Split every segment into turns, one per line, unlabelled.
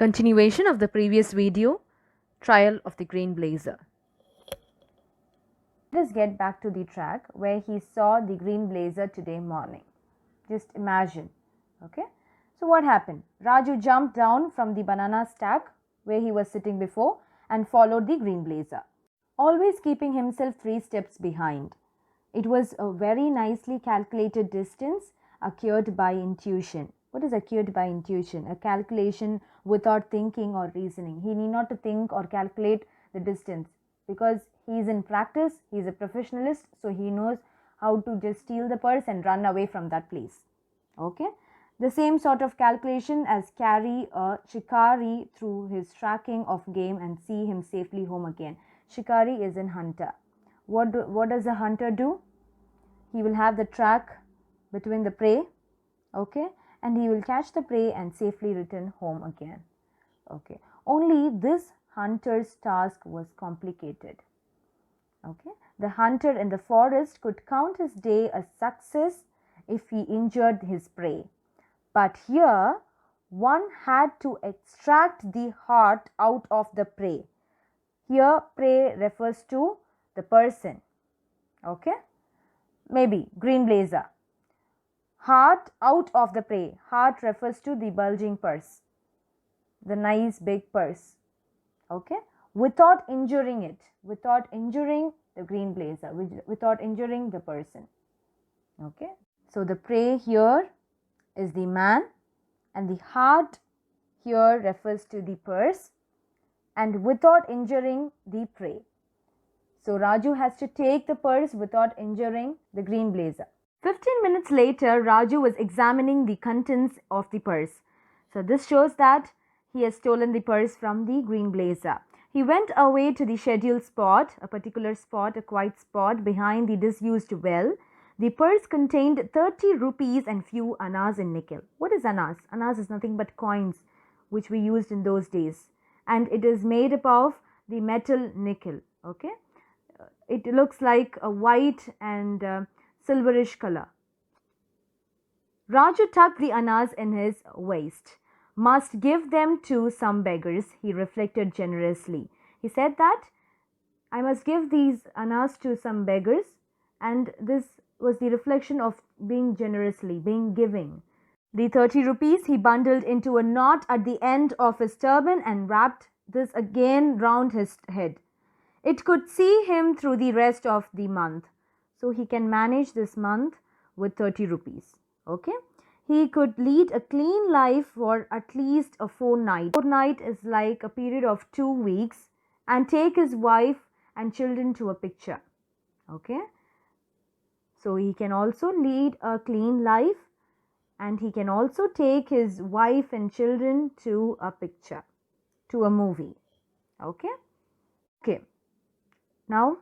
Continuation of the previous video, trial of the green blazer. Let us get back to the track where he saw the green blazer today morning. Just imagine. Okay. So what happened? Raju jumped down from the banana stack where he was sitting before and followed the green blazer, always keeping himself 3 steps behind. It was a very nicely calculated distance acquired by intuition. What is acquired by intuition? A calculation without thinking or reasoning. He need not to think or calculate the distance because he is in practice, he is a professionalist, so he knows how to just steal the purse and run away from that place. Okay. The same sort of calculation as carry a shikari through his tracking of game and see him safely home again. Shikari is in hunter. What does a hunter do? He will have the track between the prey, okay, and he will catch the prey and safely return home again. Okay. Only this hunter's task was complicated. Okay. The hunter in the forest could count his day a success if he injured his prey. But here, one had to extract the heart out of the prey. Here, prey refers to the person. Okay. Maybe green blazer. Heart out of the prey. Heart refers to the bulging purse, the nice big purse. Okay. Without injuring it, without injuring the green blazer, without injuring the person. Okay. So the prey here is the man and the heart here refers to the purse and without injuring the prey. So Raju has to take the purse without injuring the green blazer. 15 minutes later, Raju was examining the contents of the purse. So this shows that he has stolen the purse from the green blazer. He went away to the scheduled spot, a particular spot, a quiet spot behind the disused well. The purse contained 30 rupees and few annas in nickel. What is annas? Annas is nothing but coins which we used in those days. And it is made up of the metal nickel. Okay. It looks like a white and silverish color. Raju tucked the annas in his waist. Must give them to some beggars, he reflected generously. He said that I must give these annas to some beggars, and this was the reflection of being generously, being giving. The 30 rupees he bundled into a knot at the end of his turban and wrapped this again round his head. It could see him through the rest of the month. So he can manage this month with 30 rupees. Okay. He could lead a clean life for at least a fortnight. Fortnight is like a period of 2 weeks and take his wife and children to a picture. Okay. So he can also lead a clean life and he can also take his wife and children to a picture, to a movie. Okay. Okay. Now,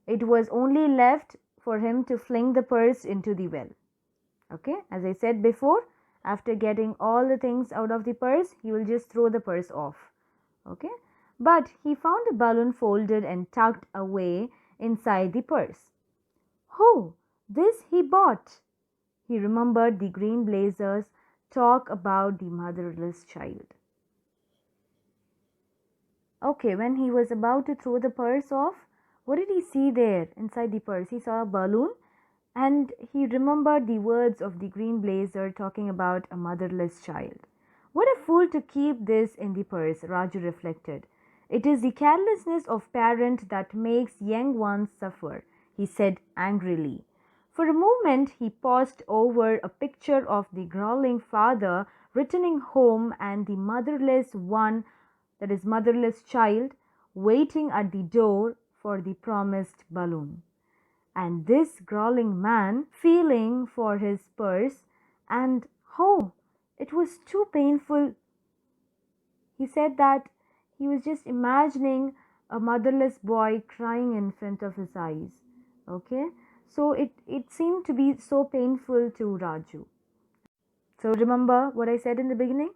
it was only left for him to fling the purse into the well. Okay, as I said before, after getting all the things out of the purse, he will just throw the purse off. Okay, but he found a balloon folded and tucked away inside the purse. Oh, this he bought. He remembered the green blazer's talk about the motherless child. Okay, when he was about to throw the purse off, what did he see there inside the purse? He saw a balloon and he remembered the words of the green blazer talking about a motherless child. What a fool to keep this in the purse, Raju reflected. It is the carelessness of parent that makes young ones suffer, he said angrily. For a moment he paused over a picture of the growling father returning home and the motherless one, that is motherless child, waiting at the door for the promised balloon. And this growling man feeling for his purse, and oh, it was too painful. He said that he was just imagining a motherless boy crying in front of his eyes. Okay, so it seemed to be so painful to Raju. So remember what I said in the beginning?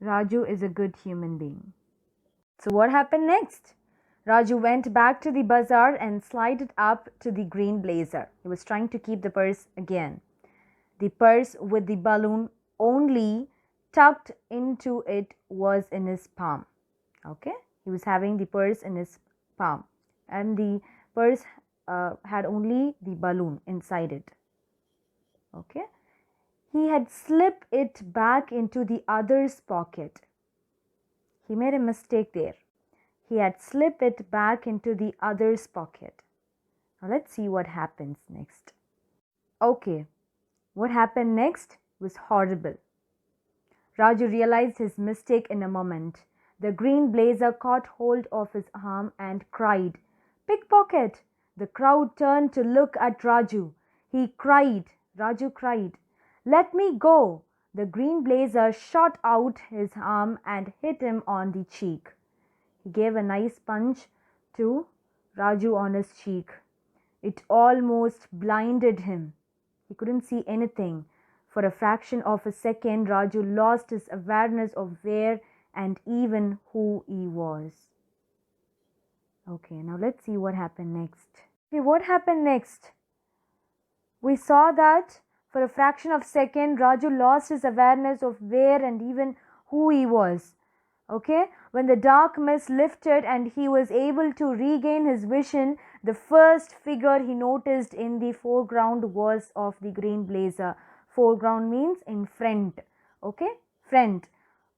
Raju is a good human being. So what happened next? Raju went back to the bazaar and slided up to the green blazer. He was trying to keep the purse again. The purse with the balloon only tucked into it was in his palm. Okay, he was having the purse in his palm, and the purse had only the balloon inside it. Okay, he had slipped it back into the other's pocket. He made a mistake there. He had slipped it back into the other's pocket. Now let's see what happens next. Okay, what happened next was horrible. Raju realized his mistake in a moment. The green blazer caught hold of his arm and cried, "Pickpocket!" The crowd turned to look at Raju. Raju cried, "Let me go!" The green blazer shot out his arm and hit him on the cheek. He gave a nice punch to Raju on his cheek. It almost blinded him. He couldn't see anything. For a fraction of a second, Raju lost his awareness of where and even who he was. Okay, now let's see what happened next. Okay, what happened next? We saw that for a fraction of a second, Raju lost his awareness of where and even who he was. Okay, when the dark mist lifted and he was able to regain his vision, the first figure he noticed in the foreground was of the green blazer. Foreground means in front. Okay, front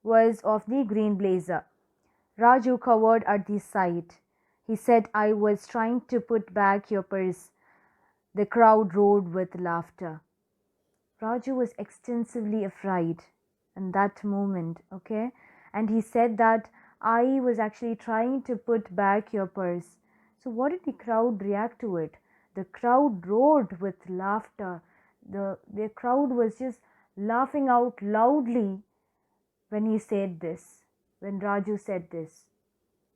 was of the green blazer. Raju cowered at the sight. He said, "I was trying to put back your purse." The crowd roared with laughter. Raju was extensively afraid in that moment, okay? And he said that, "I was actually trying to put back your purse." So what did the crowd react to it? The crowd roared with laughter. The crowd was just laughing out loudly when he said this, when Raju said this.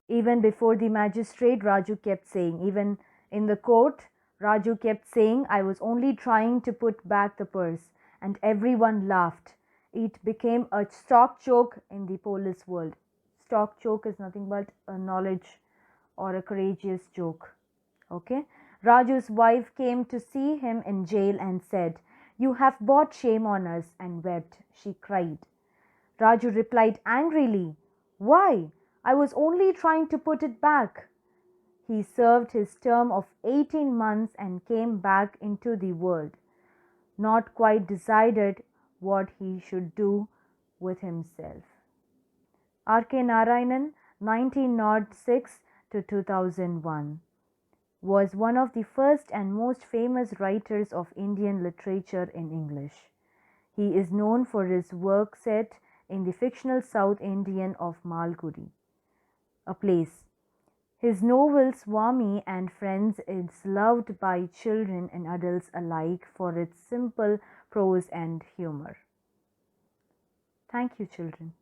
Even before the magistrate, Raju kept saying, even in the court, Raju kept saying, "I was only trying to put back the purse," and everyone laughed. It became a stock joke in the police world. Stock joke is nothing but a knowledge or a courageous joke. Okay? Raju's wife came to see him in jail and said, "You have brought shame on us," and wept. She cried. Raju replied angrily, "Why? I was only trying to put it back." He served his term of 18 months and came back into the world, not quite decided what he should do with himself. R.K Narayanan, 1906 to 2001, was one of the first and most famous writers of Indian literature in English. He is known for his work set in the fictional South Indian of Malgudi, a place. His novel Swami and Friends is loved by children and adults alike for its simple prose and humour. Thank you, children.